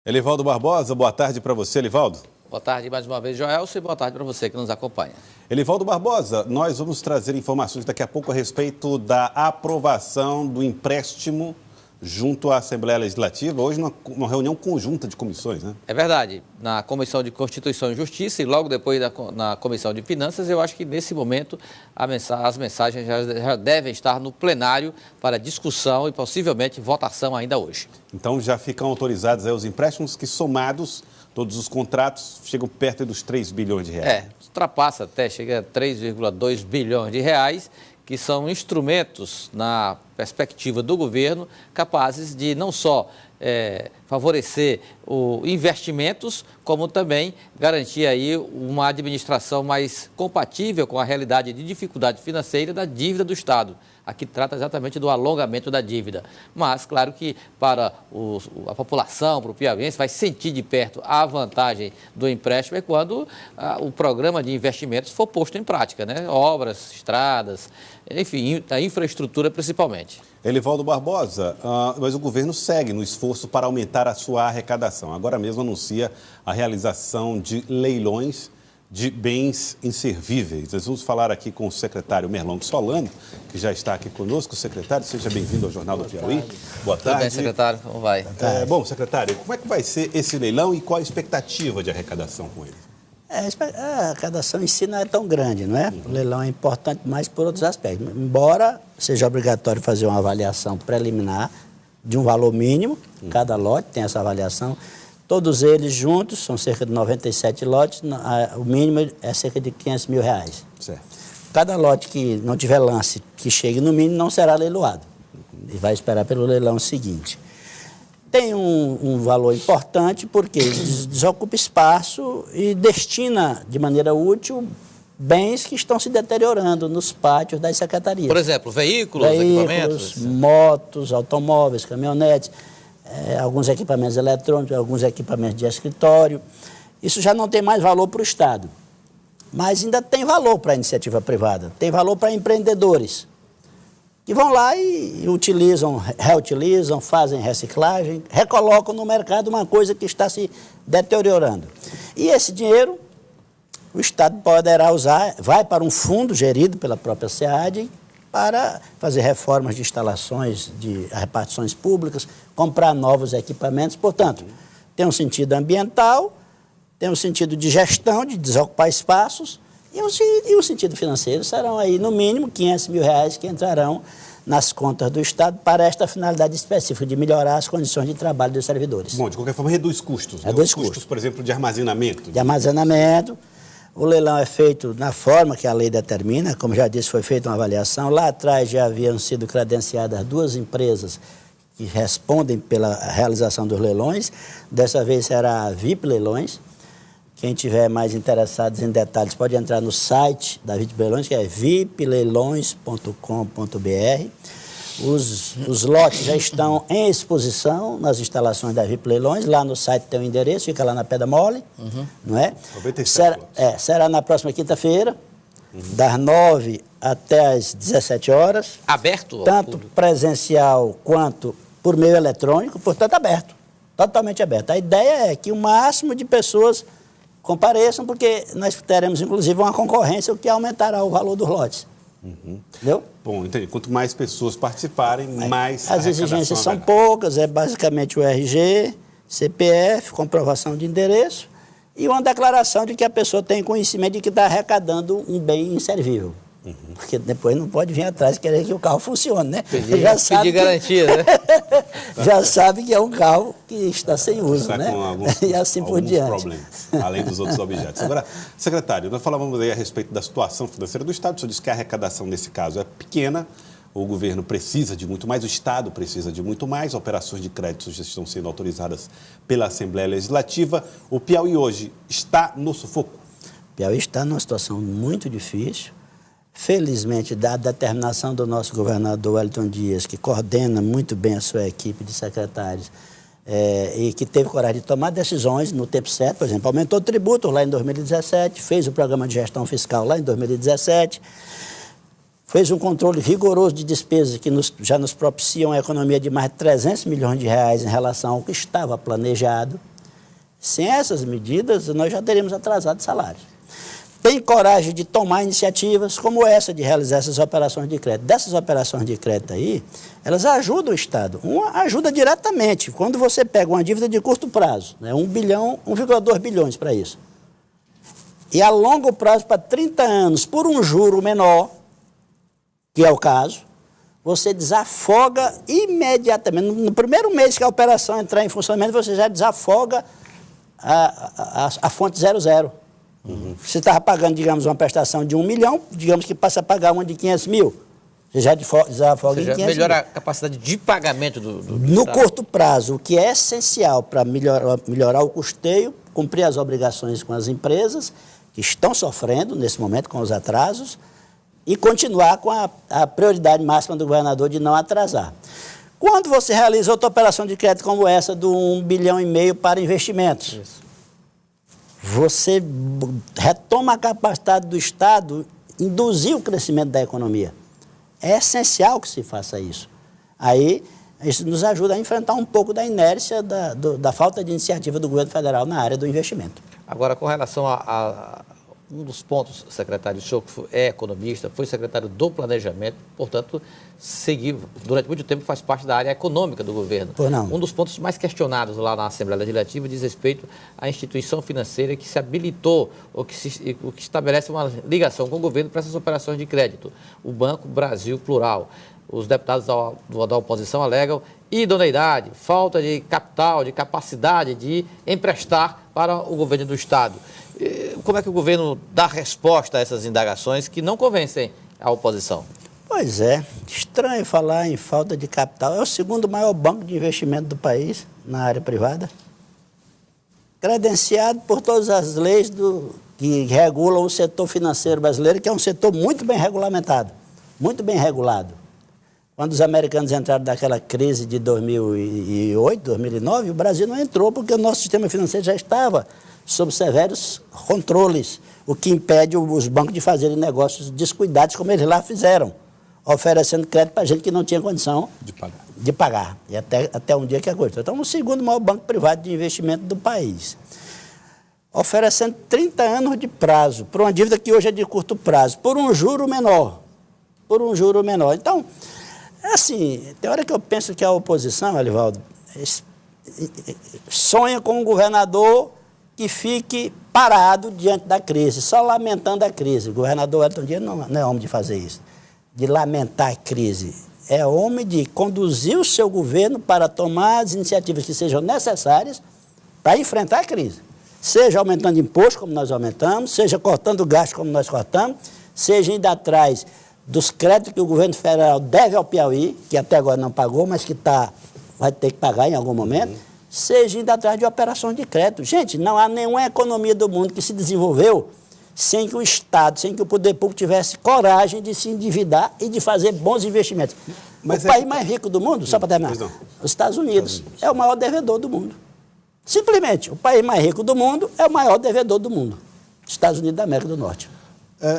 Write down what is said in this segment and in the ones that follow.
Elivaldo Barbosa, boa tarde para você, Elivaldo. Boa tarde mais uma vez, Joelson, e boa tarde para você que nos acompanha. Elivaldo Barbosa, nós vamos trazer informações daqui a pouco a respeito da aprovação do empréstimo junto à Assembleia Legislativa, hoje numa reunião conjunta de comissões, né? É verdade, na Comissão de Constituição e Justiça e logo depois na Comissão de Finanças, eu acho que nesse momento as mensagens já devem estar no plenário para discussão e possivelmente votação ainda hoje. Então já ficam autorizados aí os empréstimos que somados, todos os contratos, chegam perto dos 3 bilhões de reais. Ultrapassa até, chega a 3,2 bilhões de reais, que são instrumentos, na perspectiva do governo, capazes de não só favorecer investimentos, como também garantir aí uma administração mais compatível com a realidade de dificuldade financeira da dívida do Estado. Aqui trata exatamente do alongamento da dívida. Mas, claro que para a população, para o piauiense, vai sentir de perto a vantagem do empréstimo é quando o programa de investimentos for posto em prática, né? Obras, estradas, enfim, a infraestrutura principalmente. Elivaldo Barbosa, mas o governo segue no esforço para aumentar a sua arrecadação. Agora mesmo anuncia a realização de leilões de bens inservíveis. Nós vamos falar aqui com o secretário Merlong Solano, que já está aqui conosco. Secretário, seja bem-vindo ao Jornal do Piauí. Boa tarde. Tudo bem, secretário? Como vai? Bom, secretário, como é que vai ser esse leilão e qual a expectativa de arrecadação com ele? A arrecadação em si não é tão grande, não é? O leilão é importante mais por outros aspectos. Embora seja obrigatório fazer uma avaliação preliminar de um valor mínimo, cada lote tem essa avaliação, todos eles juntos, são cerca de 97 lotes, o mínimo é cerca de 500 mil reais. Certo. Cada lote que não tiver lance que chegue no mínimo não será leiloado. E vai esperar pelo leilão seguinte. Tem um valor importante porque desocupa espaço e destina de maneira útil bens que estão se deteriorando nos pátios das secretarias. Por exemplo, veículos, equipamentos? Motos, automóveis, caminhonetes, alguns equipamentos eletrônicos, alguns equipamentos de escritório. Isso já não tem mais valor para o Estado. Mas ainda tem valor para a iniciativa privada, tem valor para empreendedores, que vão lá e utilizam, reutilizam, fazem reciclagem, recolocam no mercado uma coisa que está se deteriorando. E esse dinheiro, o Estado poderá usar, vai para um fundo gerido pela própria SEAD para fazer reformas de instalações, de repartições públicas, comprar novos equipamentos. Portanto, tem um sentido ambiental, tem um sentido de gestão, de desocupar espaços, e o sentido financeiro serão aí, no mínimo, 500 mil reais que entrarão nas contas do Estado para esta finalidade específica de melhorar as condições de trabalho dos servidores. Bom, de qualquer forma, reduz custos. Reduz custos, por exemplo, de armazenamento. De armazenamento. O leilão é feito na forma que a lei determina, como já disse, foi feita uma avaliação. Lá atrás já haviam sido credenciadas 2 empresas que respondem pela realização dos leilões. Dessa vez será a VIP Leilões. Quem tiver mais interessados em detalhes pode entrar no site da VIP Leilões, que é vipleilões.com.br. Os lotes já estão em exposição nas instalações da VIP Leilões. Lá no site tem o endereço, fica lá na Pedra Mole, não é? 97 será na próxima quinta-feira, das 9 até as 17 horas. Aberto? Tanto presencial quanto por meio eletrônico, portanto aberto, totalmente aberto. A ideia é que o máximo de pessoas compareçam, porque nós teremos, inclusive, uma concorrência, o que aumentará o valor dos lotes. Entendeu? Bom, entendi. Quanto mais pessoas participarem, mais as exigências são poucas, é basicamente o RG, CPF, comprovação de endereço e uma declaração de que a pessoa tem conhecimento de que está arrecadando um bem inservível. Porque depois não pode vir atrás e querer que o carro funcione, né? Pedir garantia, né? Já sabe que é um carro que está sem uso, né? E assim por diante. Problemas, além dos outros objetos. Agora, secretário, nós falávamos aí a respeito da situação financeira do Estado. O senhor disse que a arrecadação nesse caso é pequena, o governo precisa de muito mais, o Estado precisa de muito mais, operações de crédito já estão sendo autorizadas pela Assembleia Legislativa. O Piauí hoje está no sufoco? O Piauí está numa situação muito difícil. Felizmente, dada a determinação do nosso governador Wellington Dias, que coordena muito bem a sua equipe de secretários e que teve coragem de tomar decisões no tempo certo, por exemplo, aumentou o tributo lá em 2017, fez o programa de gestão fiscal lá em 2017, fez um controle rigoroso de despesas que já nos propiciam uma economia de mais de 300 milhões de reais em relação ao que estava planejado. Sem essas medidas, nós já teríamos atrasado salários. Tem coragem de tomar iniciativas como essa, de realizar essas operações de crédito. Dessas operações de crédito aí, elas ajudam o Estado. Uma ajuda diretamente. Quando você pega uma dívida de curto prazo, né, 1,2 bilhões para isso, e a longo prazo, para 30 anos, por um juro menor, que é o caso, você desafoga imediatamente. No primeiro mês que a operação entrar em funcionamento, você já desafoga a fonte 00. Você estava pagando, digamos, uma prestação de 1 milhão, digamos que passa a pagar uma de 500 mil. Você já desafoga em 500 melhora mil. a capacidade de pagamento do No curto prazo, o que é essencial para melhorar o custeio, cumprir as obrigações com as empresas, que estão sofrendo nesse momento com os atrasos, e continuar com a prioridade máxima do governador de não atrasar. Quando você realiza outra operação de crédito como essa, do 1,5 bilhão para investimentos, isso, você retoma a capacidade do Estado induzir o crescimento da economia. É essencial que se faça isso. Aí, isso nos ajuda a enfrentar um pouco da inércia da falta de iniciativa do governo federal na área do investimento. Agora, com relação a um dos pontos, secretário, o senhor é economista, foi secretário do Planejamento, portanto, seguiu, durante muito tempo, faz parte da área econômica do governo. Pois não. Um dos pontos mais questionados lá na Assembleia Legislativa diz respeito à instituição financeira que se habilitou, ou que estabelece uma ligação com o governo para essas operações de crédito, o Banco Brasil Plural. Os deputados da oposição alegam idoneidade, falta de capital, de capacidade de emprestar para o governo do Estado. Como é que o governo dá resposta a essas indagações que não convencem a oposição? Pois é, estranho falar em falta de capital. É o segundo maior banco de investimento do país, na área privada. Credenciado por todas as leis que regulam o setor financeiro brasileiro, que é um setor muito bem regulamentado, muito bem regulado. Quando os americanos entraram naquela crise de 2008, 2009, o Brasil não entrou porque o nosso sistema financeiro já estava sob severos controles, o que impede os bancos de fazerem negócios descuidados como eles lá fizeram, oferecendo crédito para gente que não tinha condição de pagar. E até um dia que aconteceu. Então, o segundo maior banco privado de investimento do país. Oferecendo 30 anos de prazo para uma dívida que hoje é de curto prazo, por um juro menor. Por um juro menor. Então, assim, tem hora que eu penso que a oposição, Elivaldo, sonha com um governador que fique parado diante da crise, só lamentando a crise. O governador Wellington Dias não é homem de fazer isso, de lamentar a crise. É homem de conduzir o seu governo para tomar as iniciativas que sejam necessárias para enfrentar a crise. Seja aumentando imposto, como nós aumentamos, seja cortando gasto, como nós cortamos, seja indo atrás dos créditos que o governo federal deve ao Piauí, que até agora não pagou, mas que vai ter que pagar em algum momento, seja indo atrás de operações de crédito. Gente, não há nenhuma economia do mundo que se desenvolveu sem que o Estado, sem que o poder público tivesse coragem de se endividar e de fazer bons investimentos. Mas o país mais rico do mundo, só para terminar, os Estados Unidos, é o maior devedor do mundo. Simplesmente, o país mais rico do mundo é o maior devedor do mundo. Estados Unidos da América do Norte.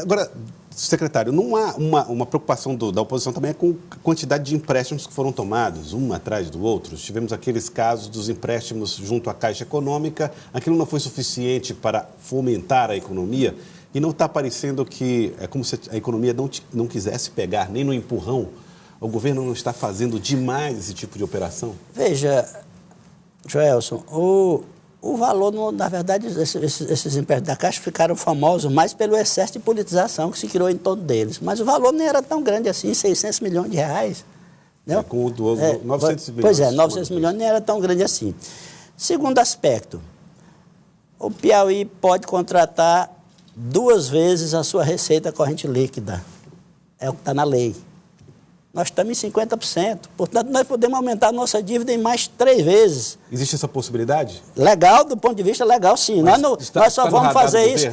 Agora, secretário, não há uma preocupação da oposição também com a quantidade de empréstimos que foram tomados, um atrás do outro? Tivemos aqueles casos dos empréstimos junto à Caixa Econômica, aquilo não foi suficiente para fomentar a economia e não está parecendo que é como se a economia não quisesse pegar nem no empurrão. O governo não está fazendo demais esse tipo de operação? Veja, Joelson, o valor, na verdade, esses empréstimos da Caixa ficaram famosos mais pelo excesso de politização que se criou em torno deles. Mas o valor nem era tão grande assim, 600 milhões de reais. Né? Com o 900 milhões. Pois é, 900 milhões nem era tão grande assim. Segundo aspecto, o Piauí pode contratar 2 vezes a sua receita corrente líquida. É o que está na lei. Nós estamos em 50%. Portanto, nós podemos aumentar a nossa dívida em mais 3 vezes. Existe essa possibilidade? Legal, do ponto de vista legal, sim. Nós só vamos fazer isso,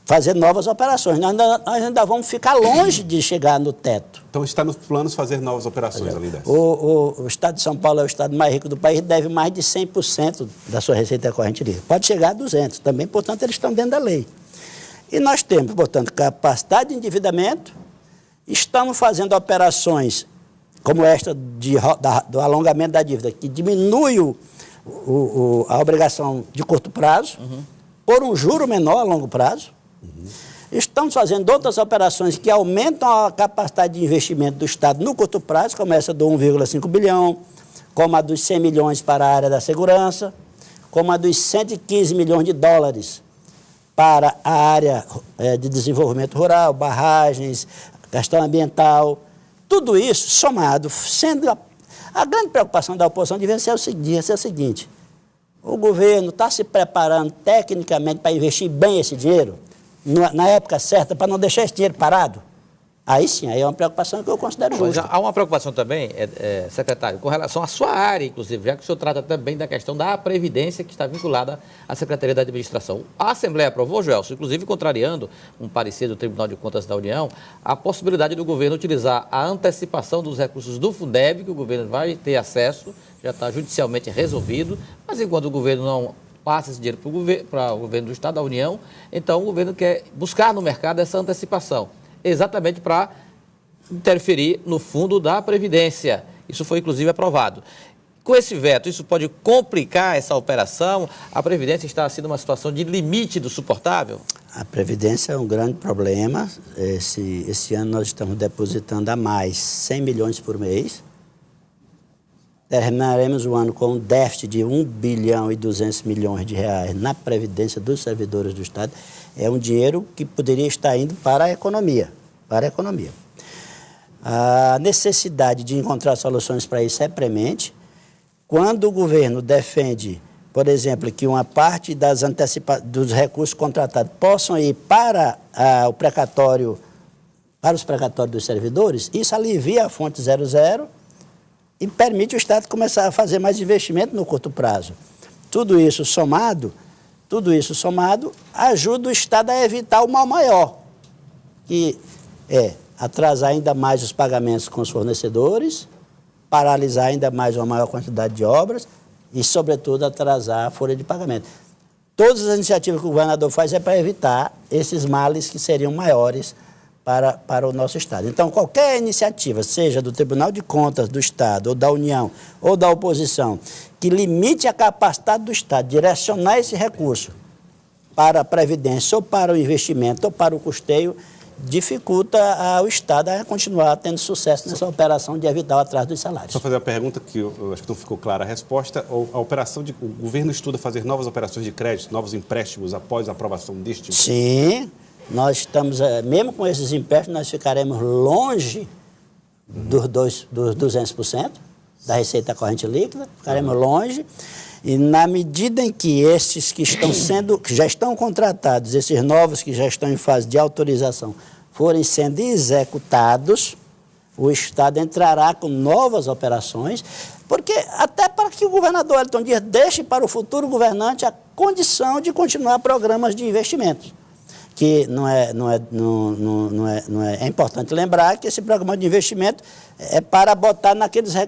fazer novas operações. Nós ainda vamos ficar longe de chegar no teto. Então, está nos planos fazer novas operações, além dessa? O Estado de São Paulo é o estado mais rico do país, deve mais de 100% da sua receita corrente líquida. Pode chegar a 200% também, portanto, eles estão dentro da lei. E nós temos, portanto, capacidade de endividamento. Estamos fazendo operações como esta do alongamento da dívida, que diminui a obrigação de curto prazo, por um juro menor a longo prazo. Estamos fazendo outras operações que aumentam a capacidade de investimento do Estado no curto prazo, como essa do 1,5 bilhão, como a dos 100 milhões para a área da segurança, como a dos 115 milhões de dólares para a área de desenvolvimento rural, barragens, questão ambiental. Tudo isso somado, sendo a grande preocupação da oposição devia ser o seguinte: o governo está se preparando tecnicamente para investir bem esse dinheiro, na época certa, para não deixar esse dinheiro parado? Aí sim, aí é uma preocupação que eu considero justa. Há uma preocupação também, secretário, com relação à sua área, inclusive, já que o senhor trata também da questão da Previdência, que está vinculada à Secretaria da Administração. A Assembleia aprovou, Joelson, inclusive contrariando um parecer do Tribunal de Contas da União, a possibilidade do governo utilizar a antecipação dos recursos do Fundeb, que o governo vai ter acesso, já está judicialmente resolvido, mas enquanto o governo não passa esse dinheiro para o governo do Estado, da União, então o governo quer buscar no mercado essa antecipação, exatamente para interferir no fundo da Previdência. Isso foi, inclusive, aprovado. Com esse veto, isso pode complicar essa operação? A Previdência está sendo uma situação de limite do suportável? A Previdência é um grande problema. Esse ano nós estamos depositando a mais 100 milhões por mês. Terminaremos o ano com um déficit de 1 bilhão e 200 milhões de reais na Previdência dos servidores do Estado. É um dinheiro que poderia estar indo para a economia. A necessidade de encontrar soluções para isso é premente. Quando o governo defende, por exemplo, que uma parte dos recursos contratados possam ir para o precatório, para os precatórios dos servidores, isso alivia a fonte 00 e permite o Estado começar a fazer mais investimento no curto prazo. Tudo isso somado ajuda o Estado a evitar o mal maior, que é atrasar ainda mais os pagamentos com os fornecedores, paralisar ainda mais uma maior quantidade de obras e, sobretudo, atrasar a folha de pagamento. Todas as iniciativas que o governador faz é para evitar esses males que seriam maiores para o nosso Estado. Então, qualquer iniciativa, seja do Tribunal de Contas do Estado, ou da União, ou da oposição, que limite a capacidade do Estado de direcionar esse recurso para a Previdência, ou para o investimento, ou para o custeio, dificulta ao Estado a continuar tendo sucesso nessa operação de evitar o atraso dos salários. Só fazer uma pergunta que eu acho que não ficou clara a resposta. O governo estuda fazer novas operações de crédito, novos empréstimos após a aprovação deste? Sim, nós estamos, mesmo com esses empréstimos, nós ficaremos longe dos 200% da receita corrente líquida, ficaremos longe. E na medida em que esses que já estão contratados, esses novos que já estão em fase de autorização, forem sendo executados, o Estado entrará com novas operações, porque até para que o governador Wellington Dias deixe para o futuro governante a condição de continuar programas de investimentos. Que é importante lembrar que esse programa de investimento é para botar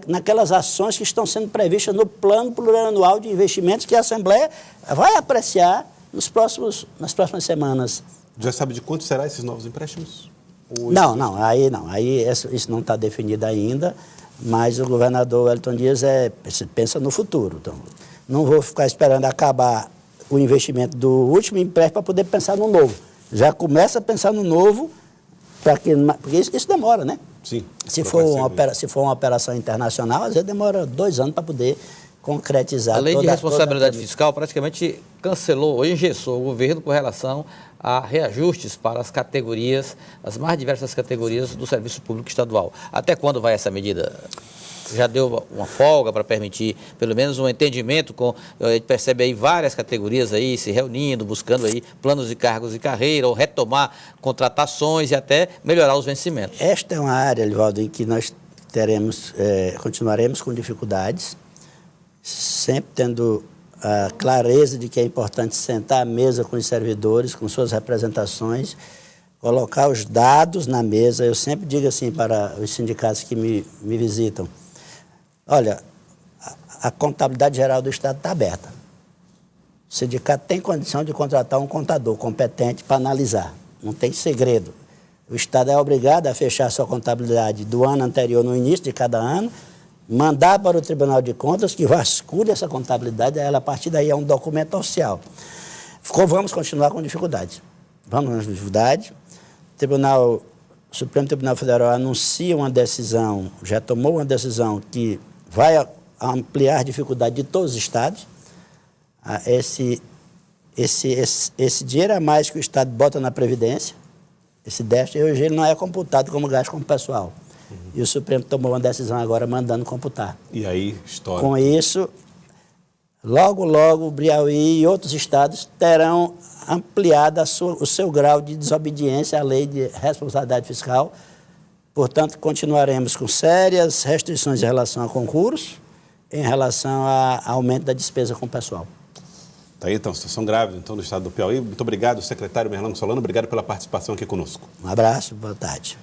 naquelas ações que estão sendo previstas no plano plurianual de investimentos que a Assembleia vai apreciar nas próximas semanas. Já sabe de quanto será esses novos empréstimos? Aí isso não está definido ainda, mas o governador Wellington Dias pensa no futuro. Então, não vou ficar esperando acabar o investimento do último empréstimo para poder pensar no novo. Já começa a pensar no novo, porque isso demora, né? Sim. Se for uma operação internacional, às vezes demora 2 anos para poder concretizar. A lei de responsabilidade fiscal praticamente cancelou ou engessou o governo com relação a reajustes para as categorias, as mais diversas categorias do serviço público estadual. Até quando vai essa medida? Já deu uma folga para permitir pelo menos um entendimento a gente percebe aí várias categorias aí se reunindo, buscando aí planos de cargos e carreira, ou retomar contratações e até melhorar os vencimentos. Esta é uma área, Livaldo, em que nós continuaremos com dificuldades, sempre tendo a clareza de que é importante sentar à mesa com os servidores, com suas representações, colocar os dados na mesa. Eu sempre digo assim para os sindicatos que me visitam: olha, a contabilidade geral do Estado está aberta. O sindicato tem condição de contratar um contador competente para analisar. Não tem segredo. O Estado é obrigado a fechar sua contabilidade do ano anterior, no início de cada ano, mandar para o Tribunal de Contas, que vasculhe essa contabilidade, ela, a partir daí é um documento oficial. Vamos continuar com dificuldades. Vamos com dificuldade. O Supremo Tribunal Federal anuncia uma decisão, já tomou uma decisão que vai ampliar a dificuldade de todos os estados. Esse dinheiro a mais que o Estado bota na Previdência, esse déficit, hoje ele não é computado como gasto com o pessoal. E o Supremo tomou uma decisão agora mandando computar. E aí, história. Com isso, logo, o Piauí e outros estados terão ampliado o seu grau de desobediência à lei de responsabilidade fiscal. Portanto, continuaremos com sérias restrições em relação a concursos, em relação ao aumento da despesa com o pessoal. Está aí, então, situação grave no estado do Piauí. Muito obrigado, secretário Merlano Solano. Obrigado pela participação aqui conosco. Um abraço, boa tarde.